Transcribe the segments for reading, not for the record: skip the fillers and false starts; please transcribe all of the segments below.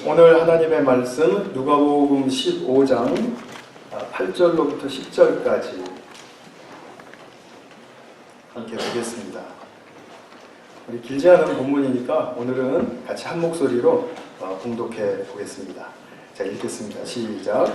오늘 하나님의 말씀 누가복음 15장 8절로부터 10절까지 함께 보겠습니다. 우리 길지 않은 본문이니까 오늘은 같이 한 목소리로 봉독해 보겠습니다. 자, 읽겠습니다. 시작.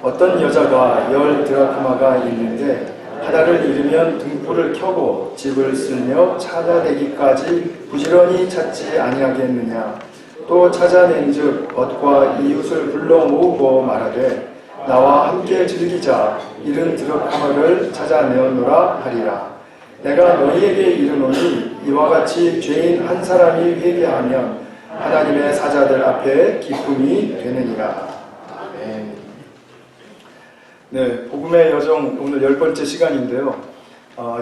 어떤 여자가 10 드라크마가 있는데 하나를 잃으면 등불을 켜고 집을 쓸며 찾아내기까지 부지런히 찾지 아니하겠느냐. 또 찾아낸즉 벗과 이웃을 불러 모으고 말하되 나와 함께 즐기자. 잃은 드라크마를 찾아내었노라 하리라. 내가 너희에게 이르노니 이와 같이 죄인 한 사람이 회개하면 하나님의 사자들 앞에 기쁨이 되느니라. 아멘. 네, 복음의 여정 오늘 10번째 시간인데요.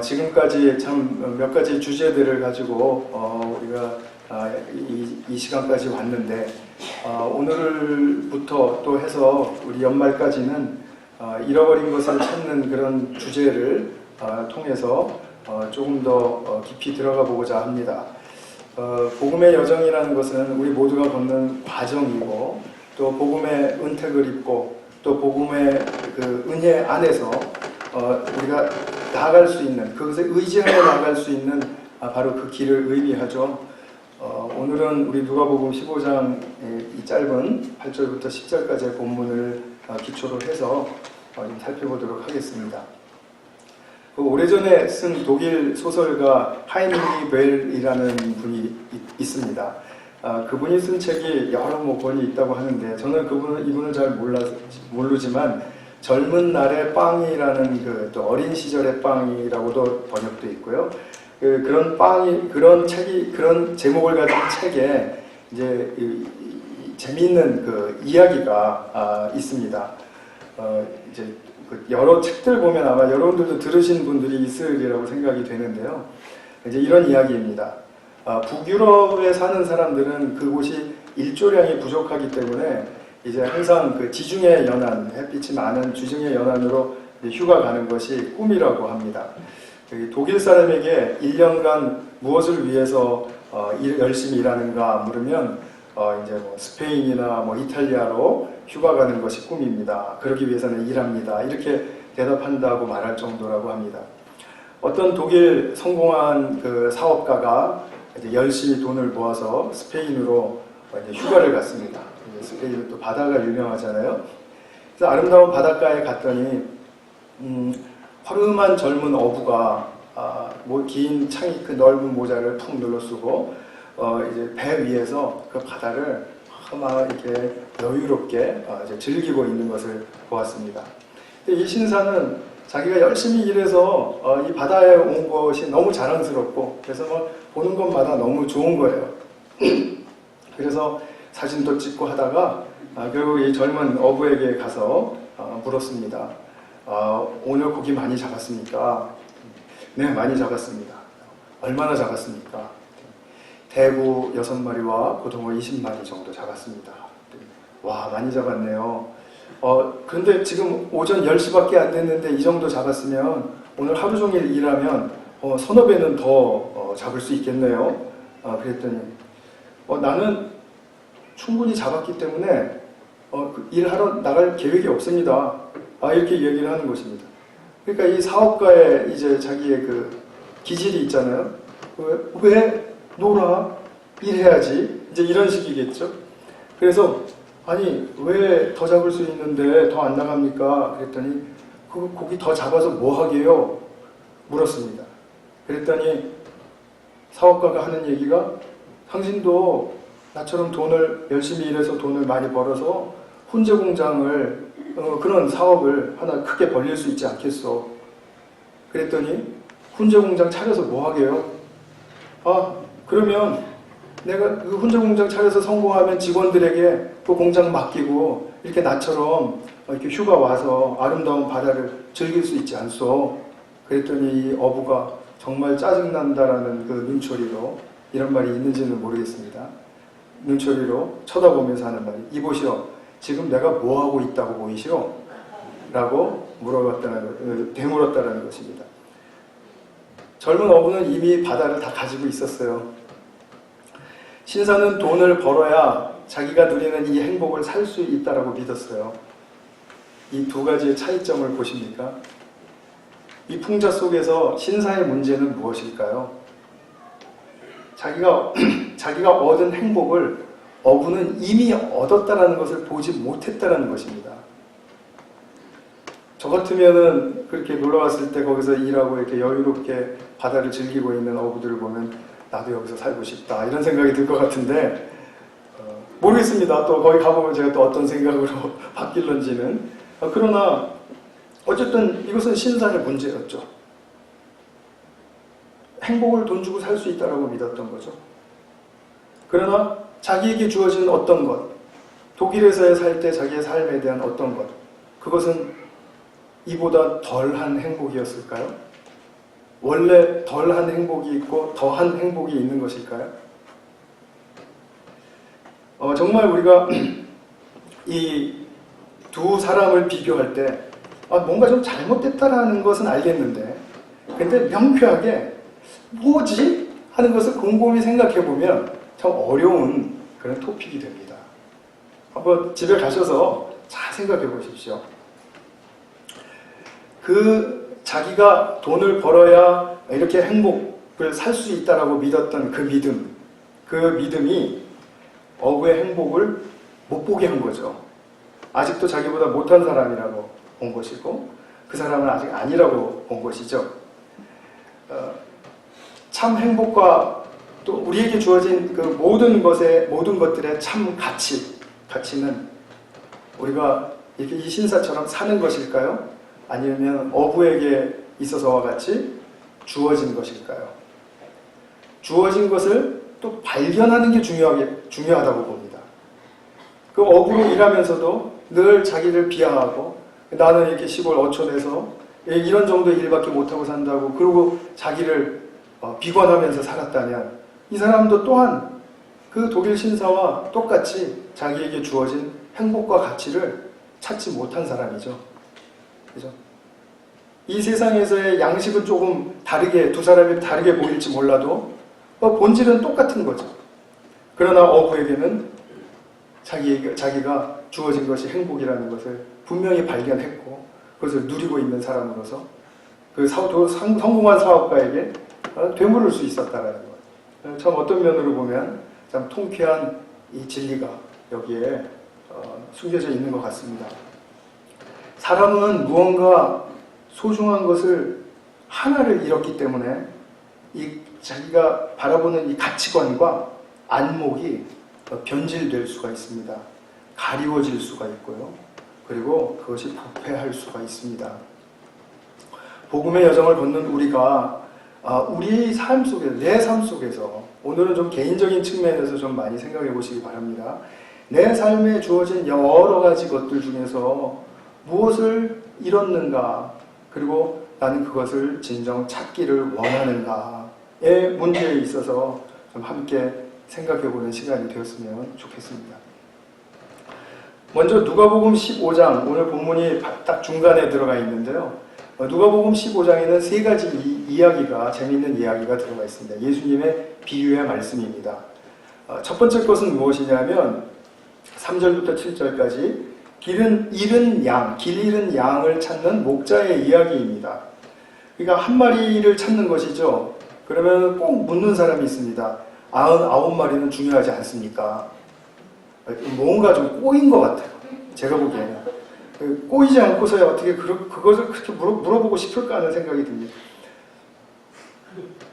지금까지 참 몇 가지 주제들을 가지고 우리가 이 시간까지 왔는데 오늘부터 또 해서 우리 연말까지는 잃어버린 것을 찾는 그런 주제를 통해서 조금 더 깊이 들어가 보고자 합니다. 복음의 여정이라는 것은 우리 모두가 걷는 과정이고 또 복음의 은택을 입고 또 복음의 그 은혜 안에서 우리가 나아갈 수 있는 그것에 의지하여 나아갈 수 있는 바로 그 길을 의미하죠. 오늘은 우리 누가복음 15장 이 짧은 8절부터 10절까지의 본문을 기초로 해서 좀 살펴보도록 하겠습니다. 오래전에 쓴 독일 소설가 하이니히 벨이라는 분이 있습니다. 그분이 쓴 책이 여러 권이 있다고 하는데 저는 이분을 잘 모르지만 젊은 날의 빵이라는 또 어린 시절의 빵이라고도 번역도 있고요. 그런 제목을 가진 책에 이제 재미있는 이야기가 있습니다. 이제 여러 책들 보면 아마 여러분들도 들으신 분들이 있으리라고 생각이 되는데요. 이제 이런 이야기입니다. 북유럽에 사는 사람들은 그곳이 일조량이 부족하기 때문에 이제 항상 지중해 연안, 햇빛이 많은 지중해 연안으로 휴가 가는 것이 꿈이라고 합니다. 독일 사람에게 1년간 무엇을 위해서 열심히 일하는가 물으면 이제 스페인이나 이탈리아로 휴가 가는 것이 꿈입니다. 그러기 위해서는 일합니다. 이렇게 대답한다고 말할 정도라고 합니다. 어떤 독일 성공한 사업가가 이제 열심히 돈을 모아서 스페인으로 이제 휴가를 갔습니다. 스페인은 또 바다가 유명하잖아요. 그래서 아름다운 바닷가에 갔더니 허름한 젊은 어부가 긴 창이 넓은 모자를 푹 눌러쓰고 이제 배 위에서 그 바다를 막 이렇게 여유롭게 이제 즐기고 있는 것을 보았습니다. 이 신사는 자기가 열심히 일해서 이 바다에 온 것이 너무 자랑스럽고 그래서 보는 것마다 너무 좋은 거예요. 그래서 사진도 찍고 하다가 결국 이 젊은 어부에게 가서 물었습니다. 오늘 고기 많이 잡았습니까? 네, 많이 잡았습니다. 얼마나 잡았습니까? 대구 6마리와 고등어 20마리 정도 잡았습니다. 와, 많이 잡았네요. 그런데 지금 오전 10시밖에 안 됐는데 이 정도 잡았으면 오늘 하루 종일 일하면 서너 배는 더 잡을 수 있겠네요. 그랬더니 나는 충분히 잡았기 때문에 일하러 나갈 계획이 없습니다. 이렇게 얘기를 하는 것입니다. 그러니까 이 사업가의 이제 자기의 기질이 있잖아요. 왜 놀아? 일해야지. 이제 이런 식이겠죠. 그래서 아니 왜 더 잡을 수 있는데 더 안 나갑니까? 그랬더니 그 고기 더 잡아서 뭐 하게요? 물었습니다. 그랬더니 사업가가 하는 얘기가 당신도 나처럼 열심히 일해서 돈을 많이 벌어서 훈제 공장을 그런 사업을 하나 크게 벌릴 수 있지 않겠어? 그랬더니 훈제 공장 차려서 뭐 하게요? 그러면 내가 그 훈제 공장 차려서 성공하면 직원들에게 그 공장 맡기고 이렇게 나처럼 이렇게 휴가 와서 아름다운 바다를 즐길 수 있지 않소? 그랬더니 이 어부가 정말 짜증난다라는 그 눈초리로 이런 말이 있는지는 모르겠습니다. 눈초리로 쳐다보면서 하는 말이 이보시오. 지금 내가 뭐 하고 있다고 보이시오? 라고 되물었다는 것입니다. 젊은 어부는 이미 바다를 다 가지고 있었어요. 신사는 돈을 벌어야 자기가 누리는 이 행복을 살 수 있다라고 믿었어요. 이 두 가지의 차이점을 보십니까? 이 풍자 속에서 신사의 문제는 무엇일까요? 자기가 얻은 행복을 어부는 이미 얻었다라는 것을 보지 못했다라는 것입니다. 저 같으면은 그렇게 놀러 갔을 때 거기서 일하고 이렇게 여유롭게 바다를 즐기고 있는 어부들을 보면 나도 여기서 살고 싶다 이런 생각이 들 것 같은데 모르겠습니다. 또 거기 가보면 제가 또 어떤 생각으로 바뀔런지는. 그러나 어쨌든 이것은 신사의 문제였죠. 행복을 돈 주고 살 수 있다라고 믿었던 거죠. 그러나 자기에게 주어진 어떤 것, 독일에서 살 때 자기의 삶에 대한 어떤 것, 그것은 이보다 덜한 행복이었을까요? 원래 덜한 행복이 있고 더한 행복이 있는 것일까요? 정말 우리가 이 두 사람을 비교할 때 뭔가 좀 잘못됐다라는 것은 알겠는데 근데 명쾌하게 뭐지? 하는 것을 곰곰이 생각해보면 참 어려운 그런 토픽이 됩니다. 한번 집에 가셔서 잘 생각해 보십시오. 자기가 돈을 벌어야 이렇게 행복을 살 수 있다라고 믿었던 그 믿음이 어부의 행복을 못 보게 한 거죠. 아직도 자기보다 못한 사람이라고 본 것이고 그 사람은 아직 아니라고 본 것이죠. 참 행복과 또 우리에게 주어진 그 모든 것들의 참 가치는 우리가 이렇게 이 신사처럼 사는 것일까요? 아니면 어부에게 있어서와 같이 주어진 것일까요? 주어진 것을 또 발견하는 게 중요하다고 봅니다. 그 어부로 일하면서도 늘 자기를 비하하고 나는 이렇게 시골 어촌에서 이런 정도의 일밖에 못하고 산다고 그리고 자기를 비관하면서 살았다면 이 사람도 또한 그 독일 신사와 똑같이 자기에게 주어진 행복과 가치를 찾지 못한 사람이죠. 그죠? 이 세상에서의 양식은 조금 두 사람이 다르게 보일지 몰라도 본질은 똑같은 거죠. 그러나 어부에게는 자기가 주어진 것이 행복이라는 것을 분명히 발견했고 그것을 누리고 있는 사람으로서 그 성공한 사업가에게 되물을 수 있었다는 것. 참 어떤 면으로 보면 참 통쾌한 이 진리가 여기에 숨겨져 있는 것 같습니다. 사람은 무언가 소중한 것을 하나를 잃었기 때문에 자기가 바라보는 이 가치관과 안목이 변질될 수가 있습니다. 가리워질 수가 있고요. 그리고 그것이 부패할 수가 있습니다. 복음의 여정을 걷는 우리가 우리의 삶 속에서, 내 삶 속에서 오늘은 좀 개인적인 측면에서 좀 많이 생각해 보시기 바랍니다. 내 삶에 주어진 여러 가지 것들 중에서 무엇을 잃었는가, 그리고 나는 그것을 진정 찾기를 원하는가의 문제에 있어서 좀 함께 생각해 보는 시간이 되었으면 좋겠습니다. 먼저 누가복음 15장, 오늘 본문이 딱 중간에 들어가 있는데요. 누가복음 15장에는 세 가지 재미있는 이야기가 들어가 있습니다. 예수님의 비유의 말씀입니다. 첫 번째 것은 무엇이냐면 3절부터 7절까지 길 잃은 양을 찾는 목자의 이야기입니다. 그러니까 한 마리를 찾는 것이죠. 그러면 꼭 묻는 사람이 있습니다. 99마리는 중요하지 않습니까? 뭔가 좀 꼬인 것 같아요. 제가 보기에는. 꼬이지 않고서야 어떻게 그것을 그렇게 물어보고 싶을까 하는 생각이 듭니다.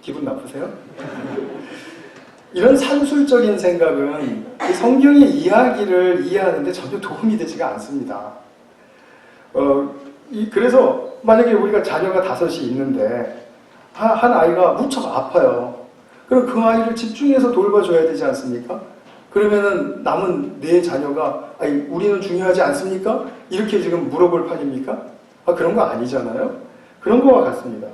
기분 나쁘세요? 이런 산술적인 생각은 성경의 이야기를 이해하는데 전혀 도움이 되지가 않습니다. 그래서 만약에 우리가 자녀가 5이 있는데 한 아이가 무척 아파요. 그럼 그 아이를 집중해서 돌봐줘야 되지 않습니까? 그러면은 남은 내 자녀가 우리는 중요하지 않습니까? 이렇게 지금 물어볼 판입니까? 그런 거 아니잖아요. 그런 거와 같습니다.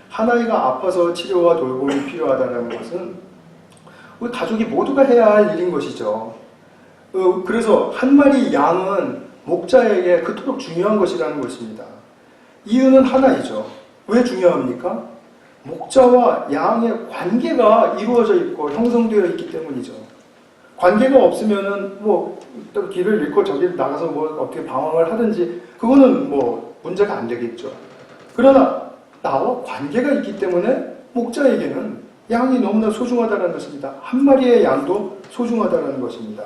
한 아이가 아파서 치료와 돌봄이 필요하다는 것은 우리 가족이 모두가 해야 할 일인 것이죠. 그래서 한 마리 양은 목자에게 그토록 중요한 것이라는 것입니다. 이유는 하나이죠. 왜 중요합니까? 목자와 양의 관계가 이루어져 있고 형성되어 있기 때문이죠. 관계가 없으면은 뭐 또 길을 잃고 저기 나가서 뭐 어떻게 방황을 하든지 그거는 뭐 문제가 안 되겠죠. 그러나 나와 관계가 있기 때문에 목자에게는 양이 너무나 소중하다는 것입니다. 한 마리의 양도 소중하다는 것입니다.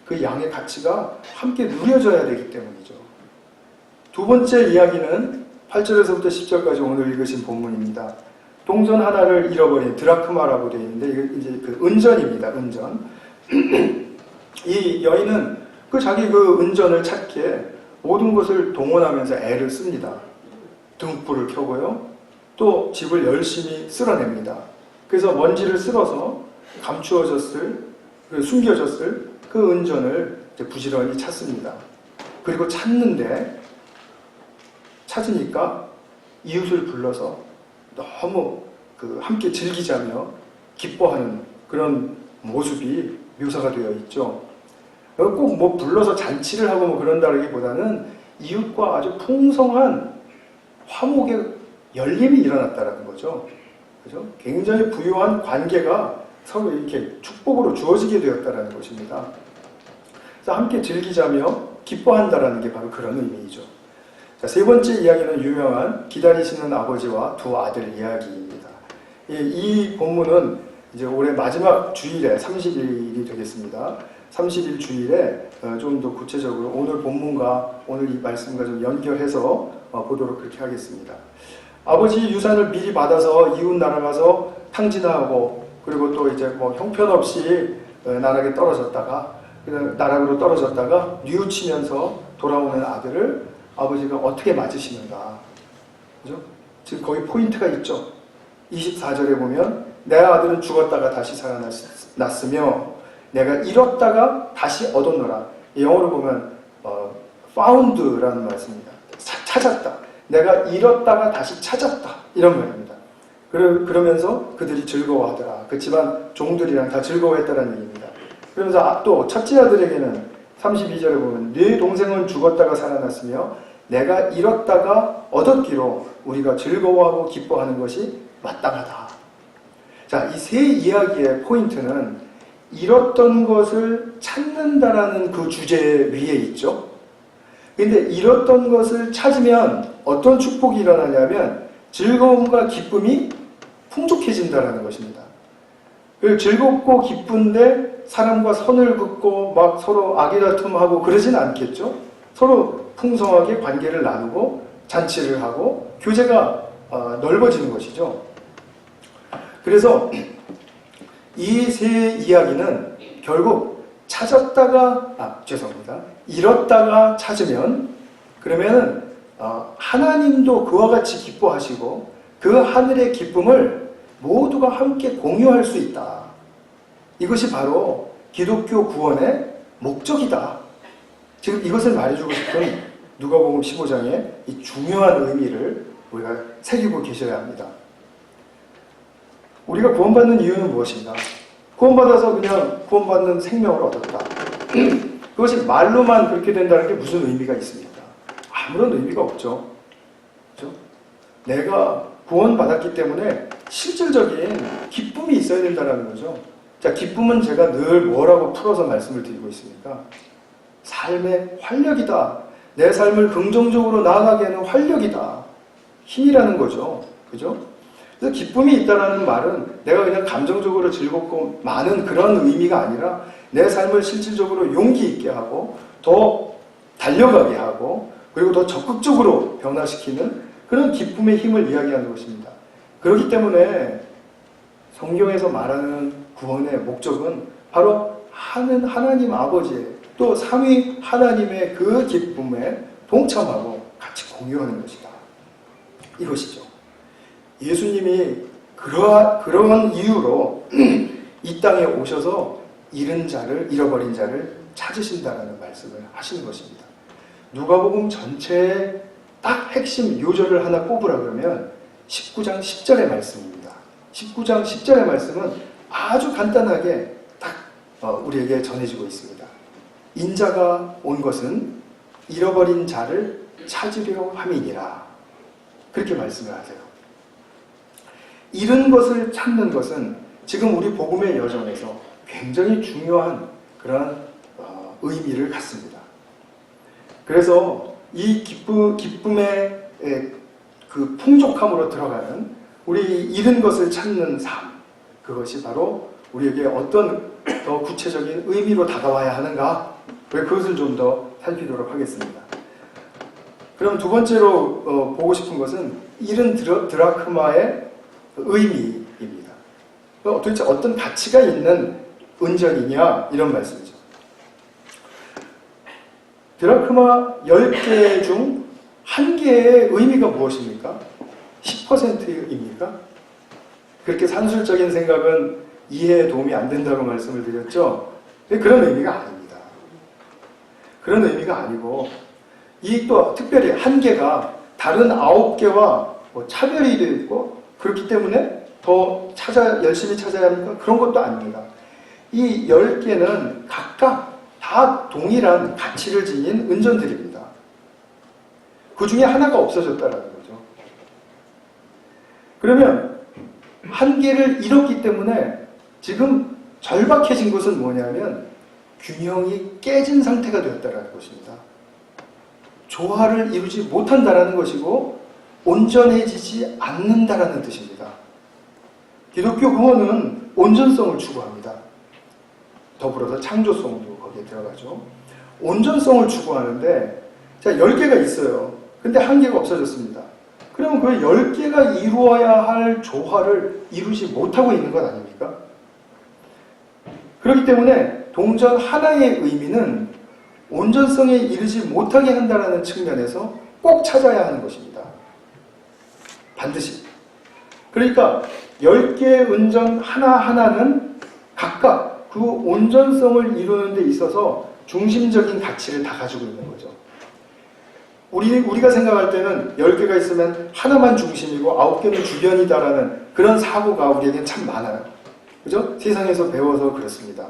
그 양의 가치가 함께 누려져야 되기 때문이죠. 두 번째 이야기는 8절에서부터 10절까지 오늘 읽으신 본문입니다. 동전 하나를 잃어버린 드라크마라고 되어 있는데 이게 이제 그 은전입니다. 은전. 이 여인은 자기 그 은전을 찾기에 모든 것을 동원하면서 애를 씁니다. 등불을 켜고요. 또 집을 열심히 쓸어냅니다. 그래서 먼지를 쓸어서 숨겨졌을 그 은전을 이제 부지런히 찾습니다. 그리고 찾으니까 이웃을 불러서 너무 함께 즐기자며 기뻐하는 그런 모습이 묘사가 되어 있죠. 꼭 뭐 불러서 잔치를 하고 뭐 그런다기보다는 이웃과 아주 풍성한 화목의 열림이 일어났다는 거죠. 그죠? 굉장히 부유한 관계가 서로 이렇게 축복으로 주어지게 되었다는 것입니다. 그래서 함께 즐기자며 기뻐한다라는 게 바로 그런 의미이죠. 자, 세 번째 이야기는 유명한 기다리시는 아버지와 두 아들 이야기입니다. 이 본문은 이제 올해 마지막 주일에 30일이 되겠습니다. 30일 주일에 좀 더 구체적으로 오늘 본문과 오늘 이 말씀과 좀 연결해서 보도록 그렇게 하겠습니다. 아버지 유산을 미리 받아서 이웃 나라 가서 탕진하고 그리고 또 이제 뭐 형편없이 나락으로 떨어졌다가 뉘우치면서 돌아오는 아들을 아버지가 어떻게 맞으시는가. 그죠? 지금 거기 포인트가 있죠. 24절에 보면 내 아들은 죽었다가 다시 살아났으며 내가 잃었다가 다시 얻었노라. 영어로 보면 found라는 말씀입니다. 찾았다. 내가 잃었다가 다시 찾았다. 이런 말입니다. 그러면서 그들이 즐거워하더라. 그 집안 종들이랑 다 즐거워했다는 얘기입니다. 그러면서 또 첫째 아들에게는 32절에 보면 네 동생은 죽었다가 살아났으며 내가 잃었다가 얻었기로 우리가 즐거워하고 기뻐하는 것이 마땅하다. 자, 이 세 이야기의 포인트는 잃었던 것을 찾는다라는 그 주제 위에 있죠. 근데 잃었던 것을 찾으면 어떤 축복이 일어나냐면 즐거움과 기쁨이 풍족해진다라는 것입니다. 즐겁고 기쁜데 사람과 선을 긋고 막 서로 아기다툼하고 그러진 않겠죠. 서로 풍성하게 관계를 나누고 잔치를 하고 교제가 넓어지는 것이죠. 그래서 이 세 이야기는 결국 잃었다가 찾으면 그러면은 하나님도 그와 같이 기뻐하시고 그 하늘의 기쁨을 모두가 함께 공유할 수 있다. 이것이 바로 기독교 구원의 목적이다. 지금 이것을 말해주고 싶은 누가복음 15장의 이 중요한 의미를 우리가 새기고 계셔야 합니다. 우리가 구원받는 이유는 무엇인가? 구원받아서 그냥 구원받는 생명을 얻었다. 그것이 말로만 그렇게 된다는 게 무슨 의미가 있습니까? 아무런 의미가 없죠. 그렇죠? 내가 구원받았기 때문에 실질적인 기쁨이 있어야 된다는 거죠. 자, 기쁨은 제가 늘 뭐라고 풀어서 말씀을 드리고 있습니까? 삶의 활력이다. 내 삶을 긍정적으로 나아가게 하는 활력이다. 힘이라는 거죠. 그죠? 그래서 기쁨이 있다는 말은 내가 그냥 감정적으로 즐겁고 많은 그런 의미가 아니라 내 삶을 실질적으로 용기 있게 하고 더 달려가게 하고 그리고 더 적극적으로 변화시키는 그런 기쁨의 힘을 이야기하는 것입니다. 그렇기 때문에 성경에서 말하는 구원의 목적은 바로 하나님 아버지의 또 삼위 하나님의 그 기쁨에 동참하고 같이 공유하는 것이다. 이것이죠. 예수님이 그러한 이유로 이 땅에 오셔서 잃어버린 자를 찾으신다는 말씀을 하시는 것입니다. 누가복음 전체의 딱 핵심 요절을 하나 꼽으라 그러면 19장 10절의 말씀입니다. 19장 10절의 말씀은 아주 간단하게 딱 우리에게 전해지고 있습니다. 인자가 온 것은 잃어버린 자를 찾으려 함이니라. 그렇게 말씀을 하세요. 잃은 것을 찾는 것은 지금 우리 복음의 여정에서 굉장히 중요한 그런 의미를 갖습니다. 그래서 이 기쁨의 그 풍족함으로 들어가는 우리 잃은 것을 찾는 삶, 그것이 바로 우리에게 어떤 더 구체적인 의미로 다가와야 하는가, 그것을 좀 더 살피도록 하겠습니다. 그럼 두 번째로 보고 싶은 것은 잃은 드라크마의 의미입니다. 도대체 어떤 가치가 있는 은전이냐, 이런 말씀이죠. 드라크마 10개 중 1개의 의미가 무엇입니까? 10%입니까? 그렇게 산술적인 생각은 이해에 도움이 안 된다고 말씀을 드렸죠. 그런 의미가 아닙니다. 그런 의미가 아니고, 이 또 특별히 1개가 다른 9개와 뭐 차별이 있고 그렇기 때문에 더 열심히 찾아야 합니까? 그런 것도 아닙니다. 이 10개는 각각 다 동일한 가치를 지닌 은전들입니다. 그 중에 하나가 없어졌다는 거죠. 그러면 1개를 잃었기 때문에 지금 절박해진 것은 뭐냐면 균형이 깨진 상태가 되었다는 것입니다. 조화를 이루지 못한다는 것이고 온전해지지 않는다라는 뜻입니다. 기독교 구원은 온전성을 추구합니다. 더불어서 창조성도 거기에 들어가죠. 온전성을 추구하는데, 자, 10개가 있어요. 근데 1개가 없어졌습니다. 그러면 그 10개가 이루어야 할 조화를 이루지 못하고 있는 것 아닙니까? 그렇기 때문에 동전 하나의 의미는 온전성에 이르지 못하게 한다는 측면에서 꼭 찾아야 하는 것입니다. 반드시. 그러니까 10개의 은전 하나하나는 각각 그 온전성을 이루는 데 있어서 중심적인 가치를 다 가지고 있는 거죠. 우리가 생각할 때는 10개가 있으면 하나만 중심이고 9개는 주변이다라는 그런 사고가 우리에겐 참 많아요. 그죠? 세상에서 배워서 그렇습니다.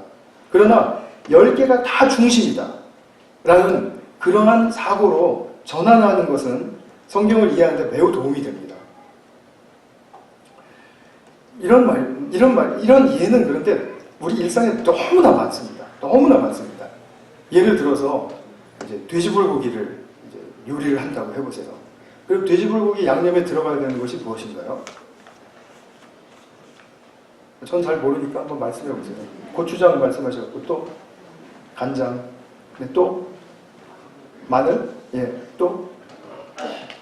그러나 10개가 다 중심이다 라는 그러한 사고로 전환하는 것은 성경을 이해하는 데 매우 도움이 됩니다. 이런 이해는 그런데 우리 일상에 너무나 많습니다. 너무나 많습니다. 예를 들어서 이제 돼지불고기를 이제 요리를 한다고 해보세요. 그럼 돼지불고기 양념에 들어가야 되는 것이 무엇인가요? 전 잘 모르니까 한번 말씀해 보세요. 고추장 말씀하셨고, 또 간장, 또 마늘, 또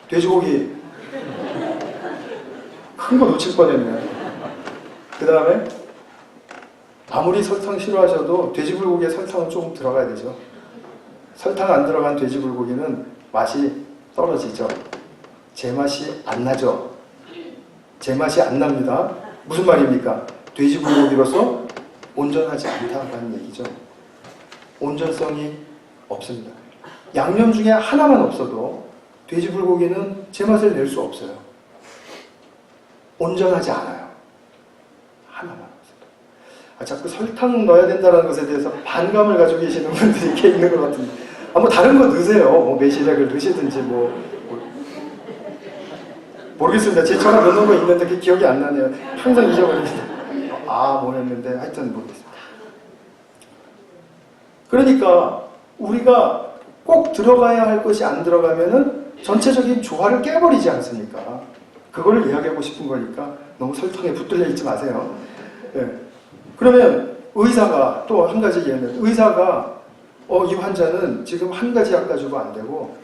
돼지고기 큰 거 놓칠 뻔했네. 그 다음에 아무리 설탕 싫어하셔도 돼지불고기에 설탕은 조금 들어가야 되죠. 설탕 안 들어간 돼지불고기는 맛이 떨어지죠. 제맛이 안 나죠. 제맛이 안 납니다. 무슨 말입니까? 돼지불고기로서 온전하지 않다는 얘기죠. 온전성이 없습니다. 양념 중에 하나만 없어도 돼지불고기는 제맛을 낼 수 없어요. 온전하지 않아요. 하나만 없어도. 자꾸 설탕 넣어야 된다는 것에 대해서 반감을 가지고 계시는 분들이 이렇게 있는 것 같은데, 뭐 다른 거 넣으세요. 뭐 매실액을 넣으시든지 모르겠습니다. 제 전화 넣는 거 있는데 그게 기억이 안 나네요. 항상 잊어버립니다. 뭐였는데 하여튼 모르겠습니다. 그러니까 우리가 꼭 들어가야 할 것이 안 들어가면은 전체적인 조화를 깨버리지 않습니까? 그걸 이야기하고 싶은 거니까 너무 설탕에 붙들려 있지 마세요. 그러면 의사가 또 한 가지 얘기하면, 의사가 이 환자는 지금 한 가지 약 가지고 안 되고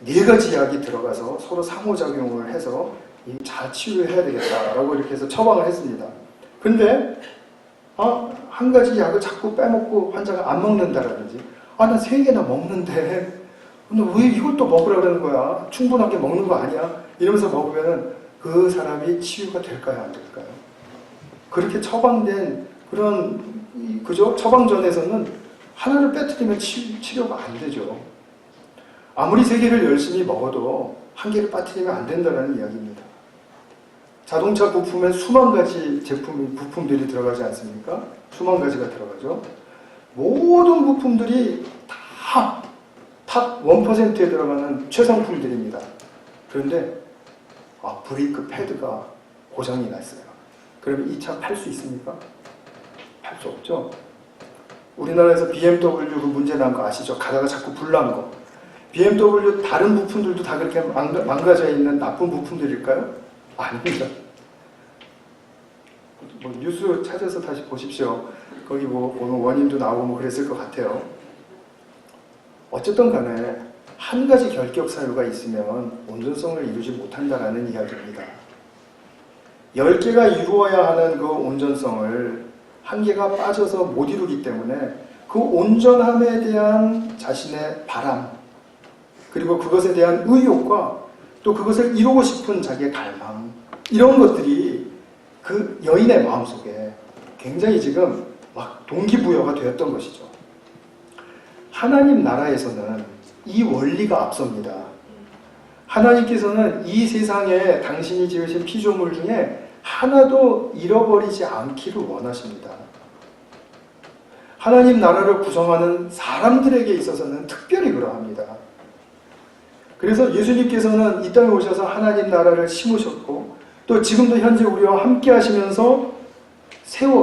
4가지 약이 들어가서 서로 상호작용을 해서 잘 치유를 해야 되겠다라고 이렇게 해서 처방을 했습니다. 근데 한 가지 약을 자꾸 빼먹고 환자가 안 먹는다라든지, 난 3개나 먹는데 근데 왜 이걸 또 먹으라 그러는 거야? 충분하게 먹는 거 아니야? 이러면서 먹으면은 그 사람이 치유가 될까요, 안 될까요? 그렇게 처방된 그런 그죠? 처방전에서는 하나를 빼뜨리면 치료가 안 되죠. 아무리 3개를 열심히 먹어도 1개를 빠뜨리면 안 된다는 이야기입니다. 자동차 부품에 수만 가지 부품들이 들어가지 않습니까? 수만 가지가 들어가죠. 모든 부품들이 다 탑 1%에 들어가는 최상품들입니다. 그런데 브레이크 패드가 고장이 났어요. 그러면 이 차 팔 수 있습니까? 팔 수 없죠. 우리나라에서 BMW 그 문제 난 거 아시죠? 가다가 자꾸 불난 거. BMW 다른 부품들도 다 그렇게 망가져 있는 나쁜 부품들일까요? 아닙니다. 뭐 뉴스 찾아서 다시 보십시오. 거기 뭐 보면 원인도 나오고 뭐 그랬을 것 같아요. 어쨌든 간에 한 가지 결격 사유가 있으면 온전성을 이루지 못한다라는 이야기입니다. 10개가 이루어야 하는 그 온전성을 한 개가 빠져서 못 이루기 때문에 그 온전함에 대한 자신의 바람, 그리고 그것에 대한 의욕과 또 그것을 이루고 싶은 자기의 갈망, 이런 것들이 그 여인의 마음속에 굉장히 지금 막 동기부여가 되었던 것이죠. 하나님 나라에서는 이 원리가 앞섭니다. 하나님께서는 이 세상에 당신이 지으신 피조물 중에 하나도 잃어버리지 않기를 원하십니다. 하나님 나라를 구성하는 사람들에게 있어서는 특별히 그러합니다. 그래서 예수님께서는 이 땅에 오셔서 하나님 나라를 심으셨고 또 지금도 현재 우리와 함께 하시면서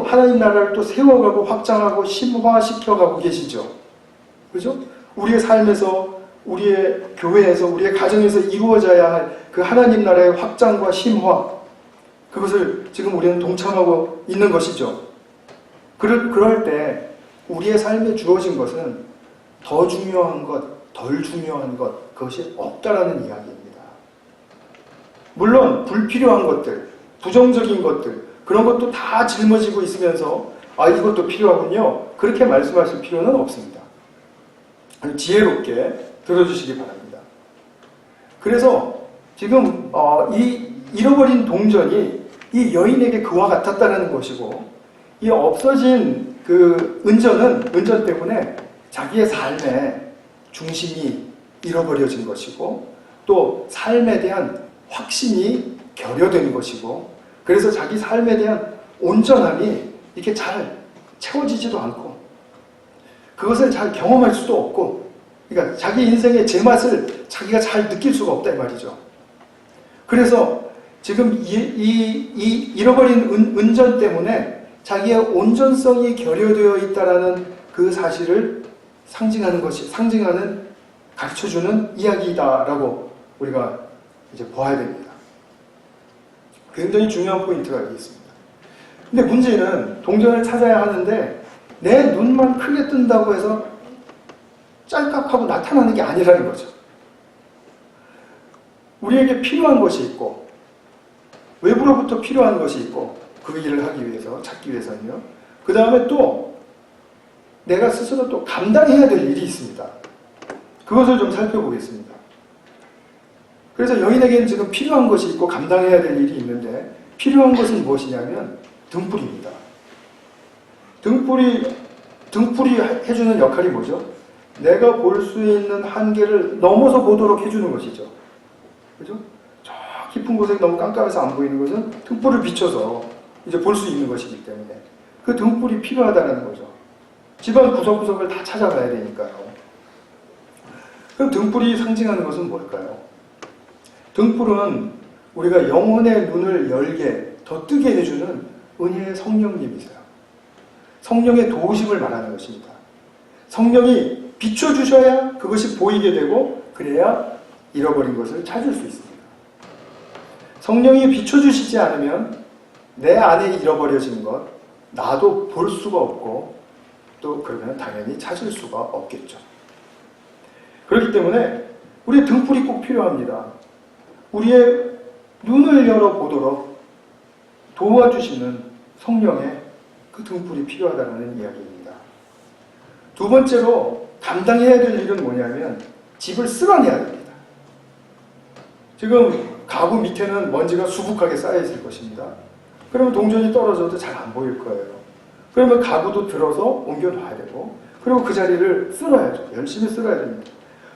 하나님 나라를 또 세워가고 확장하고 심화시켜가고 계시죠. 그죠? 우리의 삶에서, 우리의 교회에서, 우리의 가정에서 이루어져야 할 그 하나님 나라의 확장과 심화, 그것을 지금 우리는 동참하고 있는 것이죠. 그럴 때 우리의 삶에 주어진 것은 더 중요한 것, 덜 중요한 것, 그것이 없다라는 이야기입니다. 물론 불필요한 것들, 부정적인 것들, 그런 것도 다 짊어지고 있으면서 이것도 필요하군요. 그렇게 말씀하실 필요는 없습니다. 지혜롭게 들어주시기 바랍니다. 그래서 지금 이 잃어버린 동전이 이 여인에게 그와 같았다는 것이고, 이 없어진 그 은전 때문에 자기의 삶의 중심이 잃어버려진 것이고, 또 삶에 대한 확신이 결여된 것이고, 그래서 자기 삶에 대한 온전함이 이렇게 잘 채워지지도 않고, 그것을 잘 경험할 수도 없고, 그러니까 자기 인생의 제맛을 자기가 잘 느낄 수가 없다 이 말이죠. 그래서 지금 이 잃어버린 은전 때문에 자기의 온전성이 결여되어 있다라는 그 사실을 상징하는 가르쳐주는 이야기다라고 우리가 이제 보아야 됩니다. 굉장히 중요한 포인트가 여기 있습니다. 근데 문제는 동전을 찾아야 하는데 내 눈만 크게 뜬다고 해서 짤깍하고 나타나는 게 아니라는 거죠. 우리에게 필요한 것이 있고 외부로부터 필요한 것이 있고 그 일을 하기 위해서, 찾기 위해서는요. 그 다음에 또 내가 스스로 또 감당해야 될 일이 있습니다. 그것을 좀 살펴보겠습니다. 그래서 여인에게는 지금 필요한 것이 있고 감당해야 될 일이 있는데, 필요한 것은 무엇이냐면 등불입니다. 등불이 해주는 역할이 뭐죠? 내가 볼 수 있는 한계를 넘어서 보도록 해주는 것이죠. 그죠? 저 깊은 곳에 너무 깜깜해서 안 보이는 것은 등불을 비춰서 이제 볼 수 있는 것이기 때문에 그 등불이 필요하다는 거죠. 집안 구석구석을 다 찾아가야 되니까요. 그럼 등불이 상징하는 것은 뭘까요? 등불은 우리가 영혼의 눈을 열게, 더 뜨게 해주는 은혜의 성령님이세요. 성령의 도우심을 말하는 것입니다. 성령이 비춰주셔야 그것이 보이게 되고, 그래야 잃어버린 것을 찾을 수 있습니다. 성령이 비춰주시지 않으면 내 안에 잃어버려진 것, 나도 볼 수가 없고, 또 그러면 당연히 찾을 수가 없겠죠. 그렇기 때문에 우리의 등불이 꼭 필요합니다. 우리의 눈을 열어보도록 도와주시는 성령의 그 등불이 필요하다는 이야기입니다. 두 번째로 감당해야 될 일은 뭐냐면 집을 쓸어내야 됩니다. 지금 가구 밑에는 먼지가 수북하게 쌓여 있을 것입니다. 그러면 동전이 떨어져도 잘 안 보일 거예요. 그러면 가구도 들어서 옮겨놔야 되고, 그리고 그 자리를 쓸어야죠. 열심히 쓸어야 됩니다.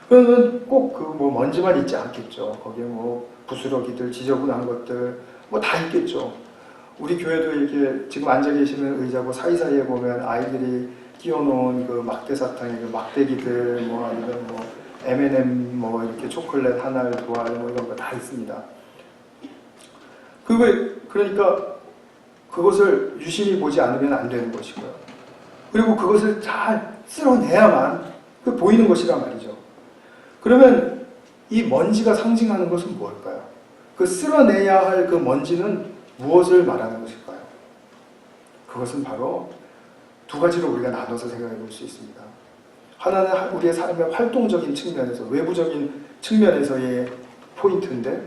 그러면 꼭 그 뭐 먼지만 있지 않겠죠. 거기에 뭐 부스러기들, 지저분한 것들 뭐 다 있겠죠. 우리 교회도 이렇게 지금 앉아 계시는 의자고 사이사이에 보면 아이들이 끼워놓은 그 막대사탕의 그 막대기들, 뭐 아니면 뭐 M&M 뭐 이렇게 초콜릿 하나, 두 알 뭐 이런 거 다 있습니다. 그러니까 그것을 유심히 보지 않으면 안 되는 것이고요. 그리고 그것을 잘 쓸어내야만 그 보이는 것이란 말이죠. 그러면 이 먼지가 상징하는 것은 무엇일까요? 그 쓸어내야 할 그 먼지는 무엇을 말하는 것일까요? 그것은 바로 두 가지로 우리가 나눠서 생각해 볼 수 있습니다. 하나는 우리의 삶의 활동적인 측면에서, 외부적인 측면에서의 포인트인데,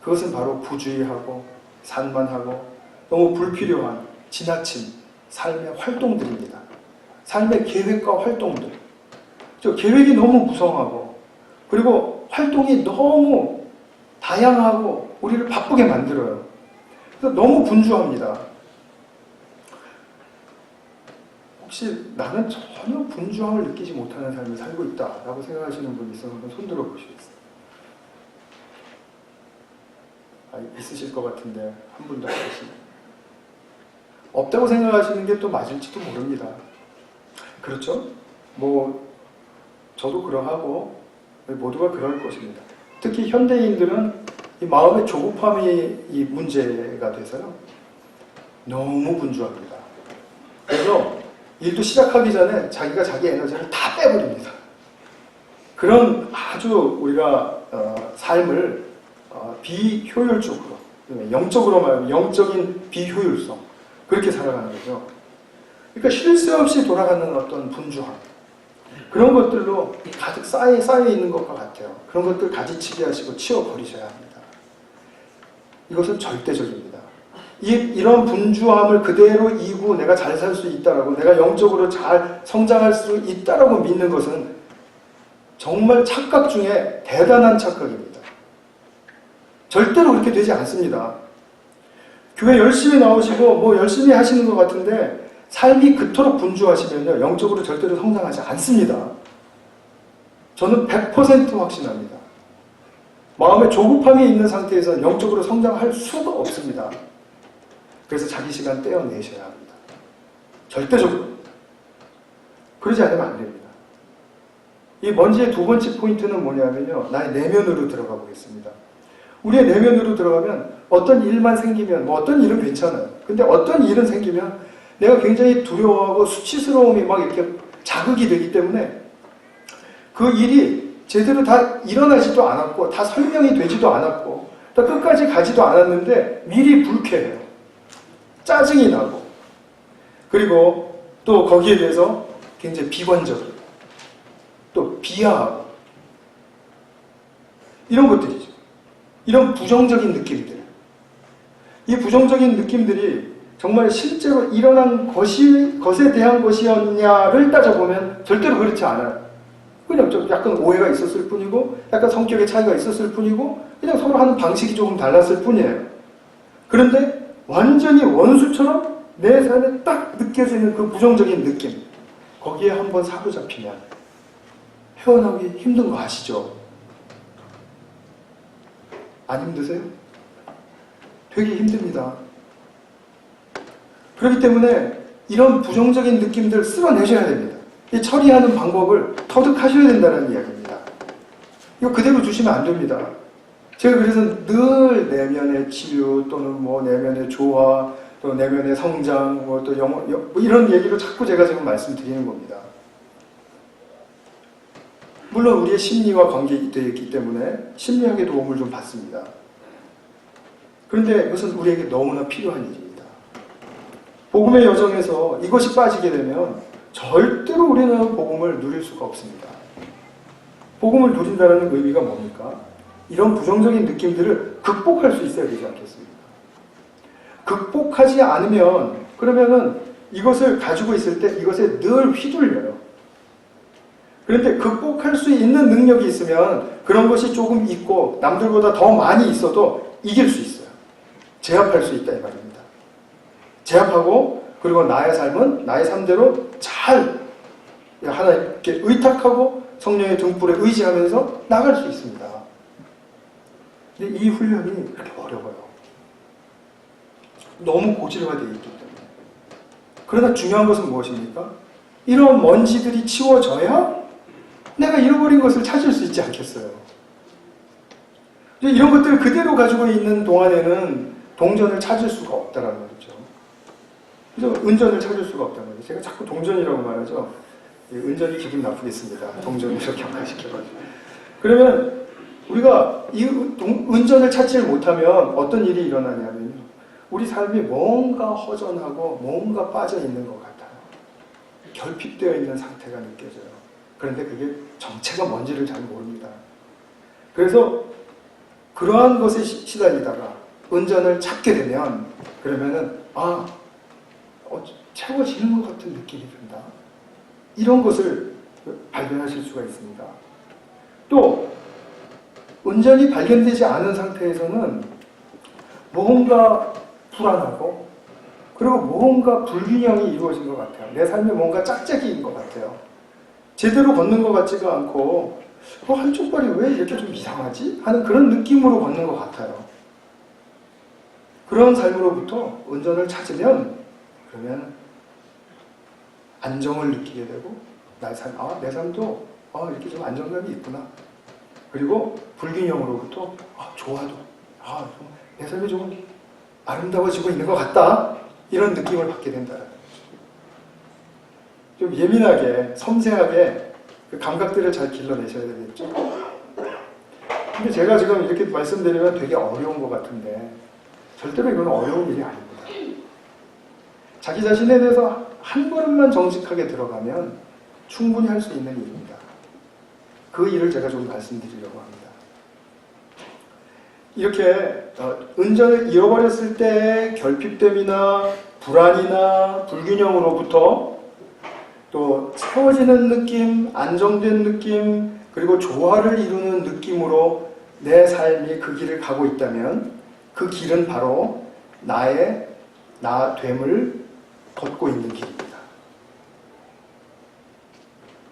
그것은 바로 부주의하고 산만하고 너무 불필요한 지나친 삶의 활동들입니다. 삶의 계획과 활동들. 계획이 너무 무성하고, 그리고 활동이 너무 다양하고 우리를 바쁘게 만들어요. 그래서 너무 분주합니다. 혹시 나는 전혀 분주함을 느끼지 못하는 삶을 살고 있다라고 생각하시는 분 있으면 한번 손들어 보시겠어요? 있으실 것 같은데 한 분도 안 계시네요. 없다고 생각하시는 게 또 맞을지도 모릅니다. 그렇죠? 저도 그러하고 모두가 그럴 것입니다. 특히 현대인들은 이 마음의 조급함이 이 문제가 돼서요. 너무 분주합니다. 그래서 일도 시작하기 전에 자기가 자기 에너지를 다 빼버립니다. 그런 아주 우리가 삶을 비효율적으로, 영적으로 말하면 영적인 비효율성, 그렇게 살아가는 거죠. 그러니까 쉴 새 없이 돌아가는 어떤 분주함, 그런 것들로 가득 쌓여 있는 것과 같아요. 그런 것들 가지치기 하시고 치워버리셔야 합니다. 이것은 절대적입니다. 이런 분주함을 그대로 이고 내가 잘 살 수 있다라고, 내가 영적으로 잘 성장할 수 있다라고 믿는 것은 정말 착각 중에 대단한 착각입니다. 절대로 그렇게 되지 않습니다. 교회 열심히 나오시고 열심히 하시는 것 같은데 삶이 그토록 분주하시면요, 영적으로 절대로 성장하지 않습니다. 저는 100% 확신합니다. 마음의 조급함이 있는 상태에서 영적으로 성장할 수가 없습니다. 그래서 자기 시간 떼어내셔야 합니다. 절대적으로. 그러지 않으면 안 됩니다. 이 먼지의 두 번째 포인트는 뭐냐면요, 나의 내면으로 들어가 보겠습니다. 우리의 내면으로 들어가면 어떤 일만 생기면, 어떤 일은 괜찮아요. 근데 어떤 일은 생기면 내가 굉장히 두려워하고 수치스러움이 막 이렇게 자극이 되기 때문에 그 일이 제대로 다 일어나지도 않았고, 다 설명이 되지도 않았고, 다 끝까지 가지도 않았는데 미리 불쾌해요. 짜증이 나고, 그리고 또 거기에 대해서 굉장히 비관적이고, 또 비하하고, 이런 것들이죠. 이런 부정적인 느낌들. 이 부정적인 느낌들이 정말 실제로 일어난 것에 대한 것이었냐를 따져보면 절대로 그렇지 않아요. 그냥 좀 약간 오해가 있었을 뿐이고, 약간 성격의 차이가 있었을 뿐이고, 그냥 서로 하는 방식이 조금 달랐을 뿐이에요. 그런데 완전히 원수처럼 내 삶에 딱 느껴지는 그 부정적인 느낌, 거기에 한번 사로잡히면 헤어나오기 힘든 거 아시죠? 안 힘드세요? 되게 힘듭니다. 그렇기 때문에 이런 부정적인 느낌들 쓸어내셔야 됩니다. 이 처리하는 방법을 터득하셔야 된다는 이야기입니다. 이거 그대로 두시면 안 됩니다. 제가 그래서 늘 내면의 치유, 또는 내면의 조화, 또 내면의 성장, 또 영어, 이런 얘기로 자꾸 제가 지금 말씀드리는 겁니다. 물론 우리의 심리와 관계되어 있기 때문에 심리학의 도움을 좀 받습니다. 그런데 이것은 우리에게 너무나 필요한 일입니다. 복음의 여정에서 이것이 빠지게 되면 절대로 우리는 복음을 누릴 수가 없습니다. 복음을 누린다는 의미가 뭡니까? 이런 부정적인 느낌들을 극복할 수 있어야 되지 않겠습니까? 극복하지 않으면, 그러면은 이것을 가지고 있을 때 이것에 늘 휘둘려요. 그런데 극복할 수 있는 능력이 있으면 그런 것이 조금 있고 남들보다 더 많이 있어도 이길 수 있어요. 제압할 수 있다 이 말입니다. 제압하고, 그리고 나의 삶은 나의 삶대로 잘 하나님께 의탁하고 성령의 등불에 의지하면서 나갈 수 있습니다. 근데 이 훈련이 그렇게 어려워요. 너무 고질화되어 있기 때문에. 그러나 중요한 것은 무엇입니까? 이런 먼지들이 치워져야 내가 잃어버린 것을 찾을 수 있지 않겠어요? 이런 것들을 그대로 가지고 있는 동안에는 동전을 찾을 수가 없다는 거죠. 그래서 은전을 찾을 수가 없단 말이에요. 제가 자꾸 동전이라고 말하죠. 은전이 기분 나쁘겠습니다. 동전을 이렇게 약화시켜가지고. 그러면 우리가 이 은전을 찾지를 못하면 어떤 일이 일어나냐면요. 우리 삶이 뭔가 허전하고 뭔가 빠져 있는 것 같아요. 결핍되어 있는 상태가 느껴져요. 그런데 그게 정체가 뭔지를 잘 모릅니다. 그래서 그러한 것에 시달리다가 은전을 찾게 되면 그러면은 채워지는 것 같은 느낌이 든다. 이런 것을 발견하실 수가 있습니다. 또 은전이 발견되지 않은 상태에서는 뭔가 불안하고 그리고 뭔가 불균형이 이루어진 것 같아요. 내 삶에 뭔가 짝짝이인 것 같아요. 제대로 걷는 것 같지가 않고 한쪽 발이 왜 이렇게 좀 이상하지? 하는 그런 느낌으로 걷는 것 같아요. 그런 삶으로부터 은전을 찾으면 그러면 안정을 느끼게 되고 내 삶도 이렇게 좀 안정감이 있구나. 그리고 불균형으로부터 좋아도 내 삶이 조금 아름다워지고 있는 것 같다. 이런 느낌을 받게 된다는 거죠. 좀 예민하게 섬세하게 그 감각들을 잘 길러내셔야 되겠죠. 근데 제가 지금 이렇게 말씀드리면 되게 어려운 것 같은데 절대로 이건 어려운 일이 아닙니다. 자기 자신에 대해서 한 걸음만 정직하게 들어가면 충분히 할 수 있는 일입니다. 그 일을 제가 좀 말씀드리려고 합니다. 이렇게 은전을 잃어버렸을 때 결핍됨이나 불안이나 불균형으로부터 또 채워지는 느낌, 안정된 느낌, 그리고 조화를 이루는 느낌으로 내 삶이 그 길을 가고 있다면 그 길은 바로 나의 나됨을 걷고 있는 길입니다.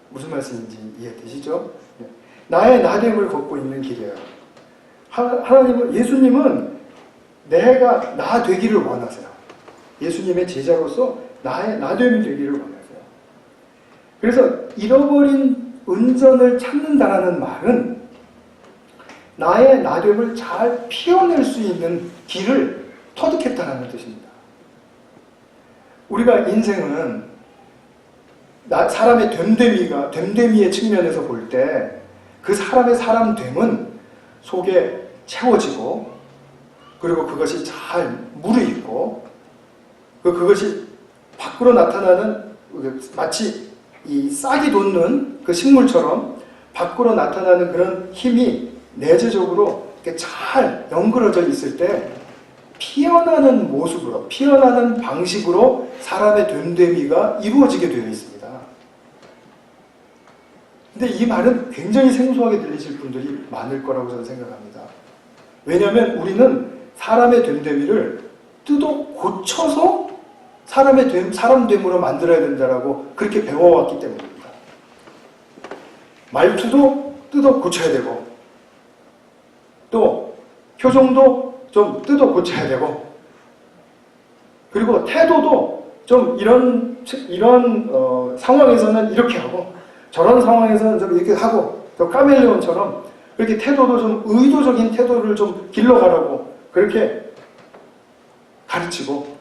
무슨 말씀인지 이해되시죠? 네. 나의 나됨을 걷고 있는 길이에요. 예수님은 내가 나 되기를 원하세요. 예수님의 제자로서 나의 나됨이 되기를 원하세요. 그래서 잃어버린 은전을 찾는다라는 말은 나의 나됨을 잘 피워낼 수 있는 길을 터득했다라는 뜻입니다. 우리가 인생은 사람의 됨됨이의 측면에서 볼 때 그 사람의 사람됨은 속에 채워지고 그리고 그것이 잘 무르익고 그것이 밖으로 나타나는 마치 이 싹이 돋는 그 식물처럼 밖으로 나타나는 그런 힘이 내재적으로 이렇게 잘 연그러져 있을 때 피어나는 모습으로, 피어나는 방식으로 사람의 됨됨이가 이루어지게 되어 있습니다. 근데 이 말은 굉장히 생소하게 들리실 분들이 많을 거라고 저는 생각합니다. 왜냐하면 우리는 사람의 됨됨이를 뜯어 고쳐서 사람됨으로 만들어야 된다라고 그렇게 배워왔기 때문입니다. 말투도 뜯어 고쳐야 되고 또 표정도 좀 뜯어 고쳐야 되고 그리고 태도도 좀 이런 상황에서는 이렇게 하고 저런 상황에서는 좀 이렇게 하고 또 카멜레온처럼 그렇게 태도도 좀 의도적인 태도를 좀 길러가라고 그렇게 가르치고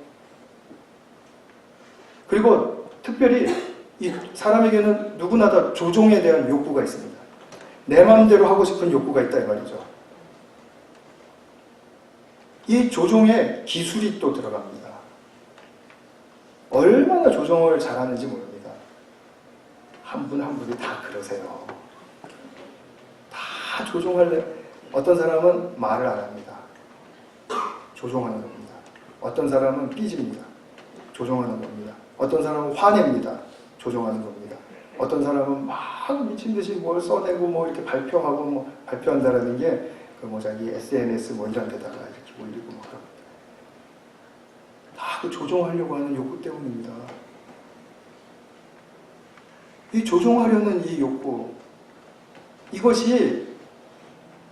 그리고 특별히 이 사람에게는 누구나 다 조종에 대한 욕구가 있습니다. 내 마음대로 하고 싶은 욕구가 있다 이 말이죠. 이 조종에 기술이 또 들어갑니다. 얼마나 조종을 잘하는지 모릅니다. 한 분 한 분이 다 그러세요. 다 조종할래. 어떤 사람은 말을 안 합니다. 조종하는 겁니다. 어떤 사람은 삐집니다. 조종하는 겁니다. 어떤 사람은 화냅니다. 조종하는 겁니다. 어떤 사람은 막 미친 듯이 뭘 써내고 뭐 이렇게 발표하고 뭐 발표한다라는 게 자기 SNS 뭐 이런 데다가 이렇게 올리고 뭐 그런 다 그 조종하려고 하는 욕구 때문입니다. 이 조종하려는 이 욕구 이것이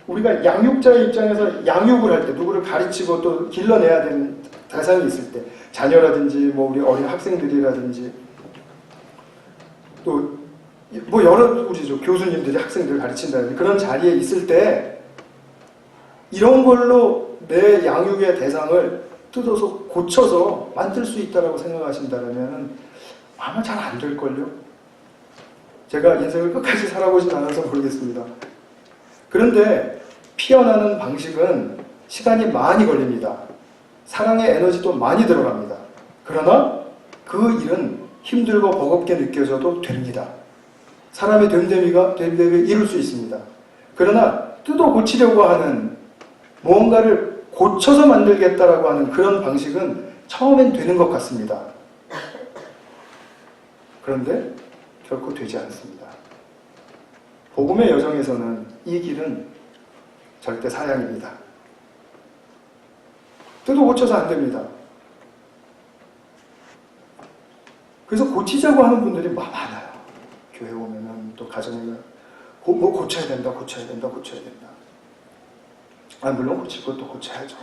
우리가 양육자의 입장에서 양육을 할 때 누구를 가르치고 또 길러내야 되는 대상이 있을 때 자녀라든지 뭐 우리 어린 학생들이라든지 또 뭐 여러 우리 교수님들이 학생들을 가르친다든지 그런 자리에 있을 때 이런 걸로 내 양육의 대상을 뜯어서 고쳐서 만들 수 있다고 생각하신다면 아마 잘 안 될걸요? 제가 인생을 끝까지 살아보진 않아서 모르겠습니다. 그런데 피어나는 방식은 시간이 많이 걸립니다. 사랑의 에너지도 많이 들어갑니다. 그러나 그 일은 힘들고 버겁게 느껴져도 됩니다. 사람의 됨됨이가 이룰 수 있습니다. 그러나 뜯어 고치려고 하는 무언가를 고쳐서 만들겠다라고 하는 그런 방식은 처음엔 되는 것 같습니다. 그런데 결코 되지 않습니다. 복음의 여정에서는 이 길은 절대 사양입니다. 뜯어 고쳐서 안 됩니다. 그래서 고치자고 하는 분들이 많아요. 교회 오면은 또 가정에 뭐 고쳐야 된다. 물론 고칠 것도 고쳐야죠.